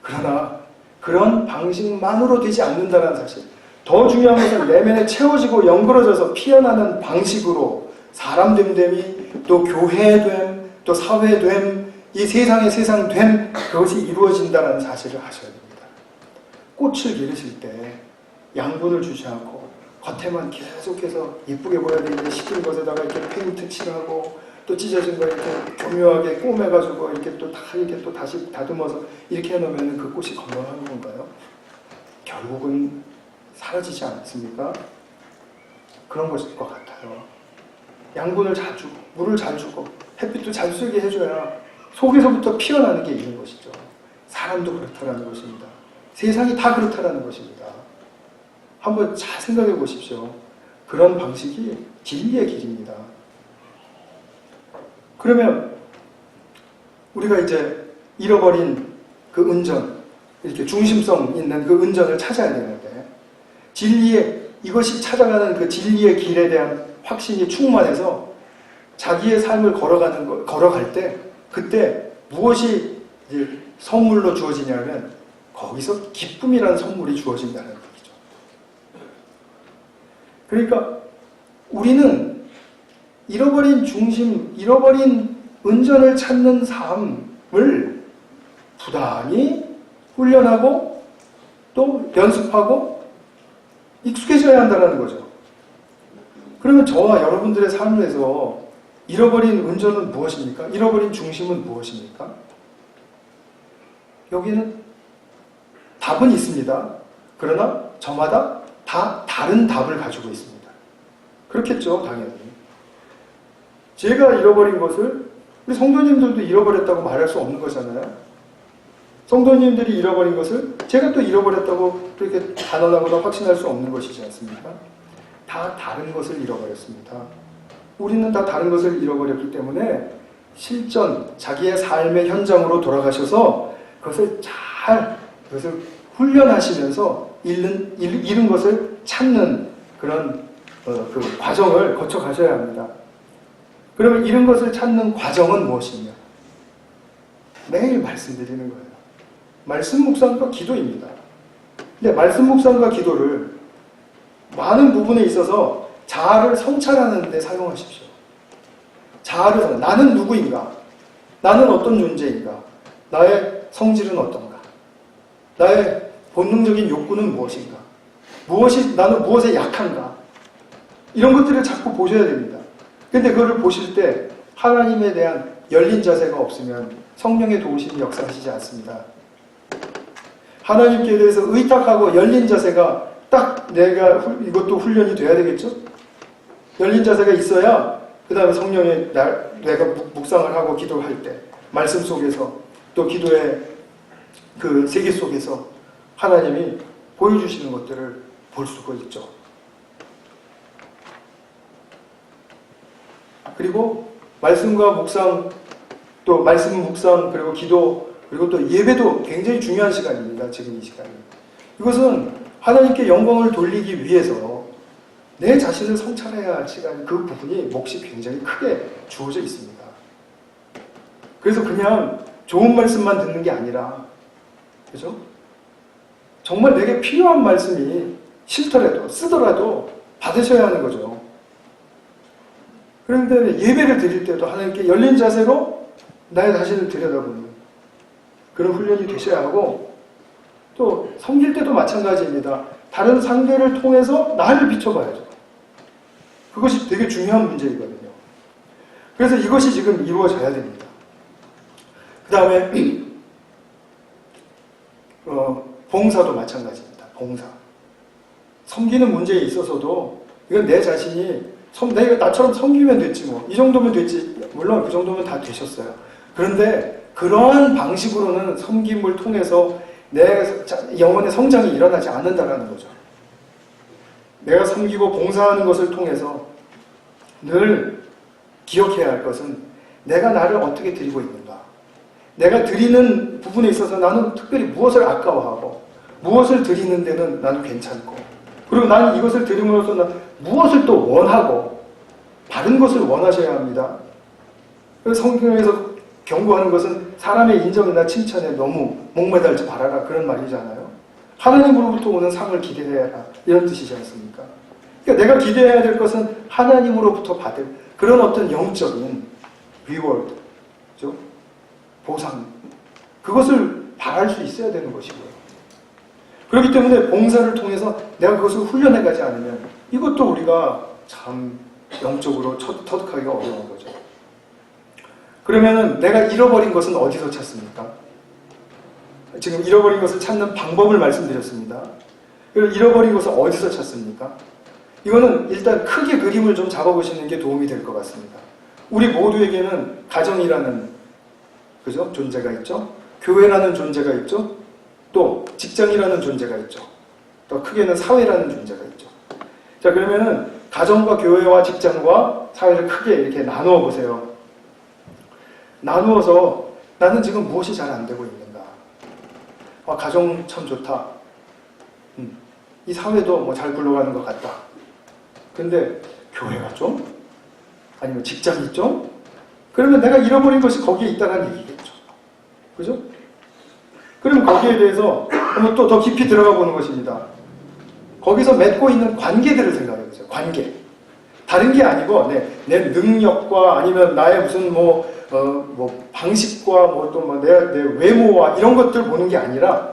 그러나 그런 방식만으로 되지 않는다는 사실. 더 중요한 것은 내면에 채워지고 연그러져서 피어나는 방식으로 사람 됨됨이, 또 교회됨, 또 사회됨, 이 세상의 세상됨, 그것이 이루어진다는 사실을 아셔야 됩니다. 꽃을 기르실 때 양분을 주지 않고 겉에만 계속해서 예쁘게 보여야 되는데 시킨 것에다가 이렇게 페인트 칠하고 또 찢어진 거 이렇게 교묘하게 꼬매가지고 이렇게 또 다시 다듬어서 이렇게 해놓으면 그 꽃이 건강한 건가요? 결국은 사라지지 않습니까? 그런 것일 것 같아요. 양분을 잘 주고 물을 잘 주고 햇빛도 잘 쐬게 해줘야 속에서부터 피어나는 게 있는 것이죠. 사람도 그렇다라는 것입니다. 세상이 다 그렇다라는 것입니다. 한번 잘 생각해 보십시오. 그런 방식이 진리의 길입니다. 그러면 우리가 이제 잃어버린 그 은전, 이렇게 중심성 있는 그 은전을 찾아야 되는데 이것이 찾아가는 그 진리의 길에 대한 확신이 충만해서 자기의 삶을 걸어갈 때 그때 무엇이 이제 선물로 주어지냐면 거기서 기쁨이라는 선물이 주어진다는 얘기죠. 그러니까 우리는 잃어버린 중심, 잃어버린 은전을 찾는 삶을 부단히 훈련하고 또 연습하고 익숙해져야 한다는 거죠. 그러면 저와 여러분들의 삶에서 잃어버린 은전은 무엇입니까? 잃어버린 중심은 무엇입니까? 여기는 답은 있습니다. 그러나 저마다 다 다른 답을 가지고 있습니다. 그렇겠죠, 당연히. 제가 잃어버린 것을 우리 성도님들도 잃어버렸다고 말할 수 없는 거잖아요. 성도님들이 잃어버린 것을 제가 또 잃어버렸다고 그렇게 단언하거나 확신할 수 없는 것이지 않습니까? 다 다른 것을 잃어버렸습니다. 우리는 다 다른 것을 잃어버렸기 때문에 실전, 자기의 삶의 현장으로 돌아가셔서 그것을 훈련하시면서 잃은 것을 찾는 그런 그 과정을 거쳐 가셔야 합니다. 그러면 잃은 것을 찾는 과정은 무엇이냐? 매일 말씀드리는 거예요. 말씀 묵상과 기도입니다. 근데 말씀 묵상과 기도를 많은 부분에 있어서 자아를 성찰하는 데 사용하십시오. 나는 누구인가? 나는 어떤 존재인가? 나의 성질은 어떤가? 나의 본능적인 욕구는 무엇인가? 나는 무엇에 약한가? 이런 것들을 자꾸 보셔야 됩니다. 근데 그거를 보실 때 하나님에 대한 열린 자세가 없으면 성령의 도우심이 역사하시지 않습니다. 하나님께 대해서 의탁하고 열린 자세가 딱 이것도 훈련이 돼야 되겠죠? 열린 자세가 있어야 그 다음에 성령의 내가 묵상을 하고 기도할 때 말씀 속에서 또 기도의 그 세계 속에서 하나님이 보여주시는 것들을 볼 수가 있죠. 그리고 말씀과 묵상, 또 말씀 묵상, 그리고 기도, 그리고 또 예배도 굉장히 중요한 시간입니다. 지금 이 시간이. 이것은 하나님께 영광을 돌리기 위해서 내 자신을 성찰해야 할 시간, 그 부분이 몫이 굉장히 크게 주어져 있습니다. 그래서 그냥 좋은 말씀만 듣는 게 아니라, 그죠? 정말 내게 필요한 말씀이 싫더라도, 쓰더라도 받으셔야 하는 거죠. 그런데 예배를 드릴 때도 하나님께 열린 자세로 나의 자신을 들여다보는 그런 훈련이 되셔야 하고, 또 섬길 때도 마찬가지입니다. 다른 상대를 통해서 나를 비춰봐야죠. 그것이 되게 중요한 문제이거든요. 그래서 이것이 지금 이루어져야 됩니다. 그 다음에 봉사도 마찬가지입니다. 봉사. 섬기는 문제에 있어서도 이건 내 자신이 내가 나처럼 섬기면 됐지 뭐. 이 정도면 됐지. 물론 그 정도면 다 되셨어요. 그런데 그러한 방식으로는 섬김을 통해서 내 영혼의 성장이 일어나지 않는다는 거죠. 내가 섬기고 봉사하는 것을 통해서 늘 기억해야 할 것은 내가 나를 어떻게 드리고 있는가. 내가 드리는 부분에 있어서 나는 특별히 무엇을 아까워하고 무엇을 드리는 데는 나는 괜찮고 그리고 나는 이것을 드림으로써 무엇을 또 원하고 바른 것을 원하셔야 합니다. 그래서 성경에서 경고하는 것은 사람의 인정이나 칭찬에 너무 목매달지 말아라 그런 말이잖아요. 하나님으로부터 오는 상을 기대해라 이런 뜻이지 않습니까? 그러니까 내가 기대해야 될 것은 하나님으로부터 받을 그런 어떤 영적인 리워드, 그죠? 보상 그것을 바랄 수 있어야 되는 것이고요. 그렇기 때문에 봉사를 통해서 내가 그것을 훈련해가지 않으면 이것도 우리가 참 영적으로 터득하기가 어려운 거죠. 그러면은 내가 잃어버린 것은 어디서 찾습니까? 지금 잃어버린 것을 찾는 방법을 말씀드렸습니다. 잃어버린 것을 어디서 찾습니까? 이거는 일단 크게 그림을 좀 잡아보시는 게 도움이 될 것 같습니다. 우리 모두에게는 가정이라는 그죠? 존재가 있죠. 교회라는 존재가 있죠. 또 직장이라는 존재가 있죠. 또 크게는 사회라는 존재가 있죠. 자, 그러면은 가정과 교회와 직장과 사회를 크게 이렇게 나누어 보세요. 나누어서 나는 지금 무엇이 잘 안 되고 있는가? 가정 참 좋다. 이 사회도 뭐 잘 굴러가는 것 같다. 근데 교회가 좀? 아니면 직장이 좀? 그러면 내가 잃어버린 것이 거기에 있다는 얘기겠죠. 그죠? 그럼 거기에 대해서 한번 또 더 깊이 들어가 보는 것입니다. 거기서 맺고 있는 관계들을 생각해 보세요. 관계. 다른 게 아니고 내 능력과 아니면 나의 무슨 방식과 내 외모와 이런 것들 보는 게 아니라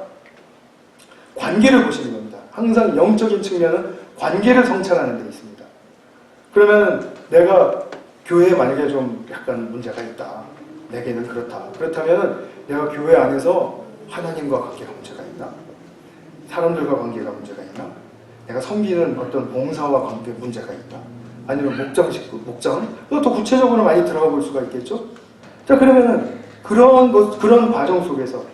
관계를 보시는 겁니다. 항상 영적인 측면은 관계를 성찰하는 데 있습니다. 그러면 내가 교회에 만약에 좀 약간 문제가 있다. 내게는 그렇다. 그렇다면 내가 교회 안에서 하나님과 관계가 문제가 있나? 사람들과 관계가 문제가 있나? 내가 섬기는 어떤 봉사와 관계 문제가 있나? 아니면 목장? 더 구체적으로 많이 들어가 볼 수가 있겠죠? 자, 그러면은 그런 과정 속에서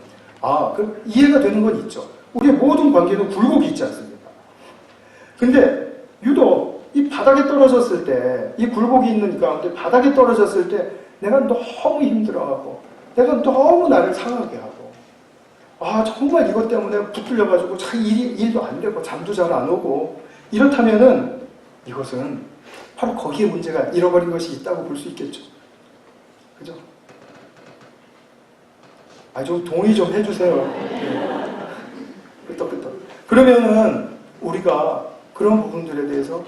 이해가 되는 건 있죠. 우리의 모든 관계는 굴곡이 있지 않습니까? 근데 유독 이 바닥에 떨어졌을 때, 이 굴곡이 있는 가운데 바닥에 떨어졌을 때 내가 너무 힘들어하고 내가 너무 나를 상하게 하고 정말 이것 때문에 붙들려가지고 일도 안 되고 잠도 잘 안 오고 이렇다면은 이것은 바로 거기에 문제가 잃어버린 것이 있다고 볼 수 있겠죠. 그죠? 좀 동의 좀 해주세요. 끄떡끄떡. 그러면은 우리가 그런 부분들에 대해서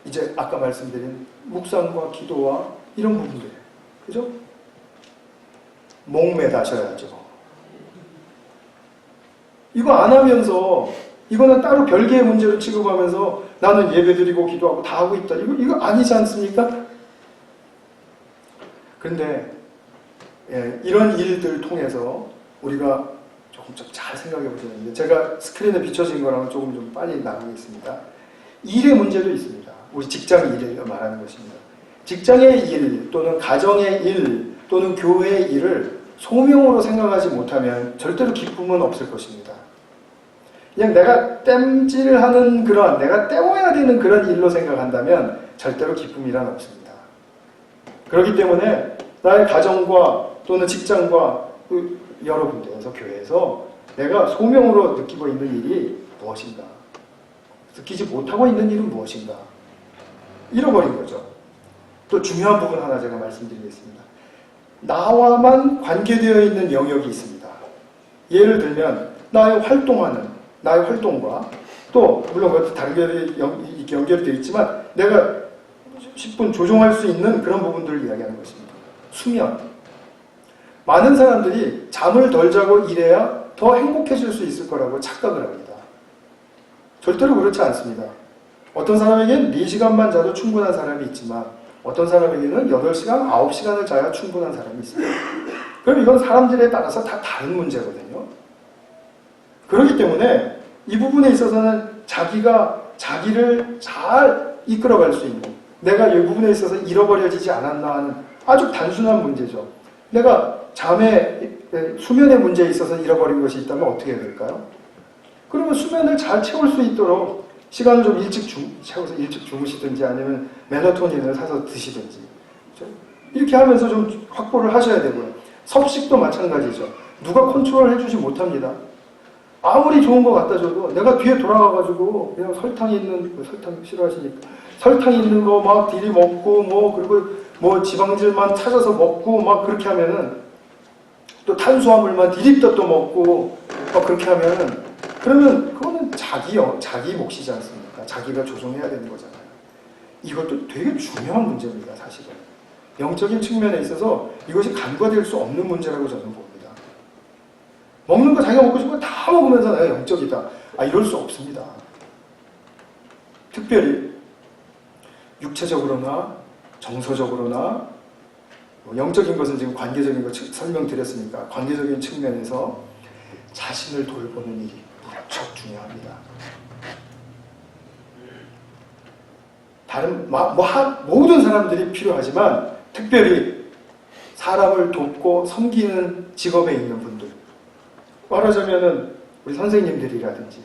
이제 아까 말씀드린 묵상과 기도와 이런 부분들, 그죠? 목매다셔야죠. 이거 안 하면서 이거는 따로 별개의 문제로 취급하면서 나는 예배드리고 기도하고 다 하고 있다. 이거 아니지 않습니까? 그런데 이런 일들을 통해서 우리가 조금 잘 생각해 보시는데 제가 스크린에 비춰진 거랑은 조금 좀 빨리 나가겠습니다. 일의 문제도 있습니다. 우리 직장 일을 말하는 것입니다. 직장의 일 또는 가정의 일 또는 교회의 일을 소명으로 생각하지 못하면 절대로 기쁨은 없을 것입니다. 그냥 내가 땜질하는 내가 때워야 되는 그런 일로 생각한다면 절대로 기쁨이란 없습니다. 그렇기 때문에 나의 가정과 또는 직장과 여러 군데에서 교회에서 내가 소명으로 느끼고 있는 일이 무엇인가? 느끼지 못하고 있는 일은 무엇인가? 잃어버린 거죠. 또 중요한 부분 하나 제가 말씀드리겠습니다. 나와만 관계되어 있는 영역이 있습니다. 예를 들면 나의 활동과 또 물론 그것도 다른 연결이 되어 있지만 내가 10분 조종할 수 있는 그런 부분들을 이야기하는 것입니다. 수면. 많은 사람들이 잠을 덜 자고 일해야 더 행복해질 수 있을 거라고 착각을 합니다. 절대로 그렇지 않습니다. 어떤 사람에게는 4시간만 자도 충분한 사람이 있지만 어떤 사람에게는 8시간, 9시간을 자야 충분한 사람이 있습니다. 그럼 이건 사람들에 따라서 다 다른 문제거든요. 그렇기 때문에 이 부분에 있어서는 자기가 자기를 잘 이끌어갈 수 있는, 내가 이 부분에 있어서 잃어버려지지 않았나 하는 아주 단순한 문제죠. 내가 수면의 문제에 있어서 잃어버린 것이 있다면 어떻게 해야 될까요? 그러면 수면을 잘 채울 수 있도록 시간을 좀 일찍 채워서 일찍 주무시든지 아니면 멜라토닌을 사서 드시든지, 그렇죠? 이렇게 하면서 좀 확보를 하셔야 되고요. 섭식도 마찬가지죠. 누가 컨트롤 해주지 못합니다. 아무리 좋은 거 갖다 줘도 내가 뒤에 돌아가가지고 그냥 설탕 싫어하시니까 설탕 있는 거 막 들이 먹고 그리고 지방질만 찾아서 먹고 막 그렇게 하면은, 또 탄수화물만 디립다 또 먹고 막 그렇게 하면은, 그러면 그거는 자기 몫이지 않습니까? 자기가 조정해야 되는 거잖아요. 이것도 되게 중요한 문제입니다, 사실은. 영적인 측면에 있어서 이것이 간과될 수 없는 문제라고 저는 봅니다. 먹는 거 자기가 먹고 싶은 거 다 먹으면서 내가 영적이다. 이럴 수 없습니다. 특별히 육체적으로나 정서적으로나, 영적인 것은 지금 관계적인 거 설명드렸으니까 관계적인 측면에서 자신을 돌보는 일이 무척 중요합니다. 모든 사람들이 필요하지만 특별히 사람을 돕고 섬기는 직업에 있는 분들, 말하자면은 우리 선생님들이라든지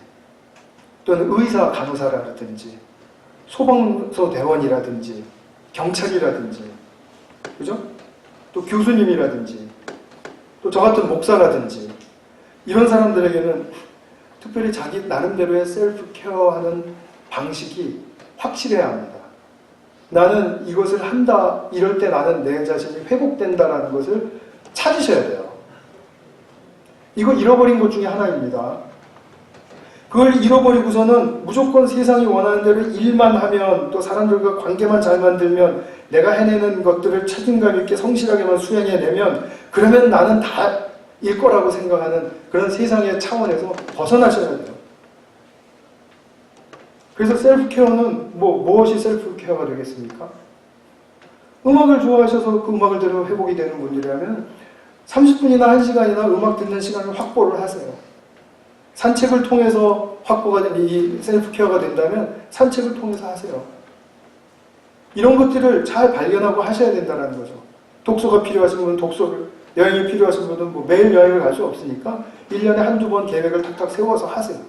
또는 의사, 간호사라든지 소방서 대원이라든지 경찰이라든지, 그죠? 또 교수님이라든지 또 저 같은 목사라든지 이런 사람들에게는 특별히 자기 나름대로의 셀프 케어하는 방식이 확실해야 합니다. 나는 이것을 한다, 이럴 때 나는 내 자신이 회복된다라는 것을 찾으셔야 돼요. 이거 잃어버린 것 중에 하나입니다. 그걸 잃어버리고서는 무조건 세상이 원하는 대로 일만 하면, 또 사람들과 관계만 잘 만들면, 내가 해내는 것들을 책임감 있게 성실하게만 수행해내면 그러면 나는 다일 거라고 생각하는 그런 세상의 차원에서 벗어나셔야 돼요. 그래서 셀프케어는 무엇이 셀프케어가 되겠습니까? 음악을 좋아하셔서 그 음악을 들으면 회복이 되는 분들이라면 30분이나 1시간이나 음악 듣는 시간을 확보를 하세요. 산책을 통해서 이 셀프케어가 된다면 산책을 통해서 하세요. 이런 것들을 잘 발견하고 하셔야 된다는 거죠. 독서가 필요하신 분은 독서를, 여행이 필요하신 분은 매일 여행을 갈 수 없으니까 1년에 한두 번 계획을 탁탁 세워서 하세요.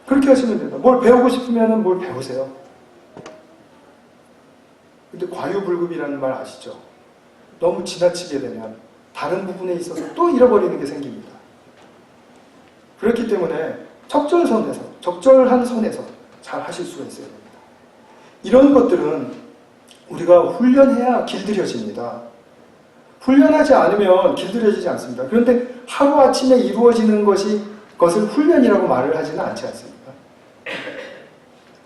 그렇게 하시면 됩니다. 뭘 배우고 싶으면 뭘 배우세요. 근데 과유불급이라는 말 아시죠? 너무 지나치게 되면 다른 부분에 있어서 또 잃어버리는 게 생깁니다. 그렇기 때문에 적절한 선에서 잘 하실 수가 있어야 됩니다. 이런 것들은 우리가 훈련해야 길들여집니다. 훈련하지 않으면 길들여지지 않습니다. 그런데 하루아침에 이루어지는 것을 훈련이라고 말을 하지는 않지 않습니까?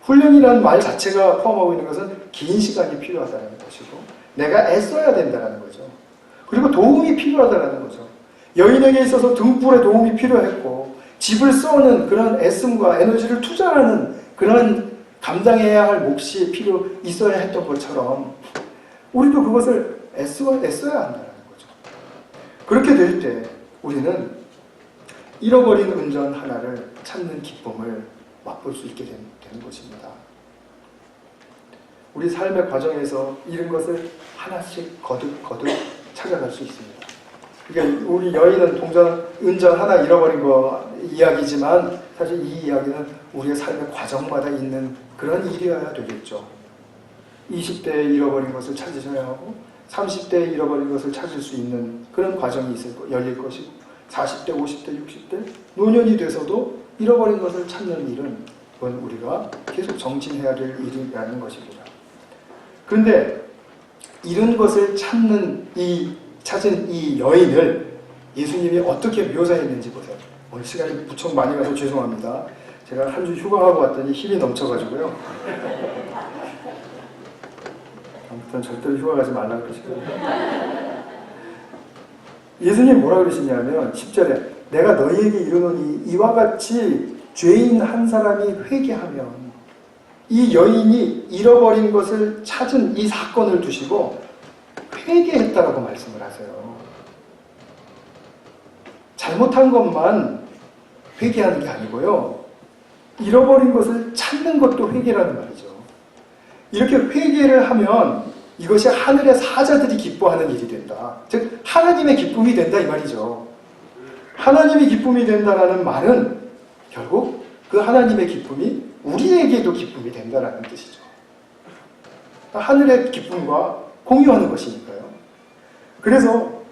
훈련이라는 말 자체가 포함하고 있는 것은 긴 시간이 필요하다는 것이고 내가 애써야 된다는 거죠. 그리고 도움이 필요하다는 거죠. 여인에게 있어서 등불의 도움이 필요했고 집을 써는 그런 애씀과 에너지를 투자하는 그런 감당해야 할 몫이 있어야 했던 것처럼 우리도 그것을 애써야 한다는 거죠. 그렇게 될 때 우리는 잃어버린 은전 하나를 찾는 기쁨을 맛볼 수 있게 되는 것입니다. 우리 삶의 과정에서 잃은 것을 하나씩 거듭 찾아갈 수 있습니다. 그러니까 우리 여인은 은전 하나 잃어버린 거 이야기지만 사실 이 이야기는 우리의 삶의 과정마다 있는 그런 일이어야 되겠죠. 20대에 잃어버린 것을 찾으셔야 하고 30대에 잃어버린 것을 찾을 수 있는 그런 과정이 열릴 것이고 40대, 50대, 60대 노년이 돼서도 잃어버린 것을 찾는 일은 그건 우리가 계속 정진해야 될 일이라는 것입니다. 그런데 잃은 것을 찾은 이 여인을 예수님이 어떻게 묘사했는지 보세요. 오늘 시간이 무척 많이 가서 죄송합니다. 제가 한 주 휴가하고 왔더니 힘이 넘쳐가지고요. 아무튼 절대로 휴가 가지 말라 그러시거든요. 예수님 뭐라 그러시냐면 10절에 내가 너희에게 이르노니 이와 같이 죄인 한 사람이 회개하면, 이 여인이 잃어버린 것을 찾은 이 사건을 두시고 회개했다라고 말씀을 하세요. 잘못한 것만 회개하는 게 아니고요, 잃어버린 것을 찾는 것도 회개라는 말이죠. 이렇게 회개를 하면 이것이 하늘의 사자들이 기뻐하는 일이 된다. 즉 하나님의 기쁨이 된다 이 말이죠. 하나님의 기쁨이 된다라는 말은 결국 그 하나님의 기쁨이 우리에게도 기쁨이 된다라는 뜻이죠. 하늘의 기쁨과 공유하는 것이니까요. 그래서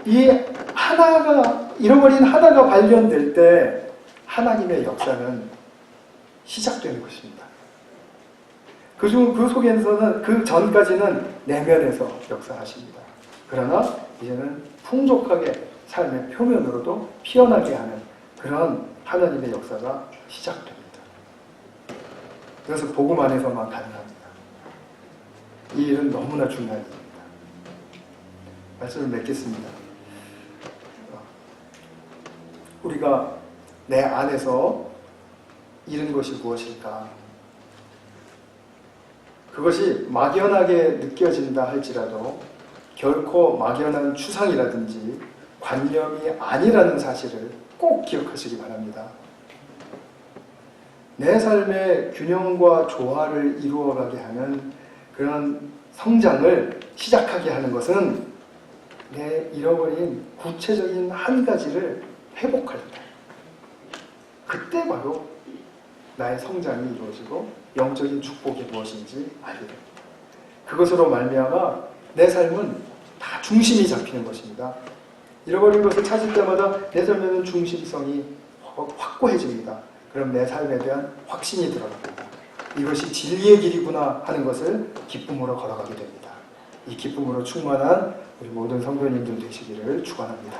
이 하나가, 잃어버린 하나가 발견될 때 하나님의 역사는 시작되는 것입니다. 그 속에서는, 그 전까지는 내면에서 역사하십니다. 그러나 이제는 풍족하게 삶의 표면으로도 피어나게 하는 그런 하나님의 역사가 시작됩니다. 그래서 복음 안에서만 가능합니다. 이 일은 너무나 중요한 일입니다. 말씀을 맺겠습니다. 우리가 내 안에서 잃은 것이 무엇일까? 그것이 막연하게 느껴진다 할지라도 결코 막연한 추상이라든지 관념이 아니라는 사실을 꼭 기억하시기 바랍니다. 내 삶의 균형과 조화를 이루어가게 하는 그런 성장을 시작하게 하는 것은 내 잃어버린 구체적인 한 가지를 회복할 때, 그때 바로 나의 성장이 이루어지고 영적인 축복이 무엇인지 알게 됩니다. 그것으로 말미암아 내 삶은 다 중심이 잡히는 것입니다. 잃어버린 것을 찾을 때마다 내 삶에는 중심성이 확고해집니다. 그럼 내 삶에 대한 확신이 들어갑니다. 이것이 진리의 길이구나 하는 것을 기쁨으로 걸어가게 됩니다. 이 기쁨으로 충만한 우리 모든 성도님들 되시기를 축원합니다.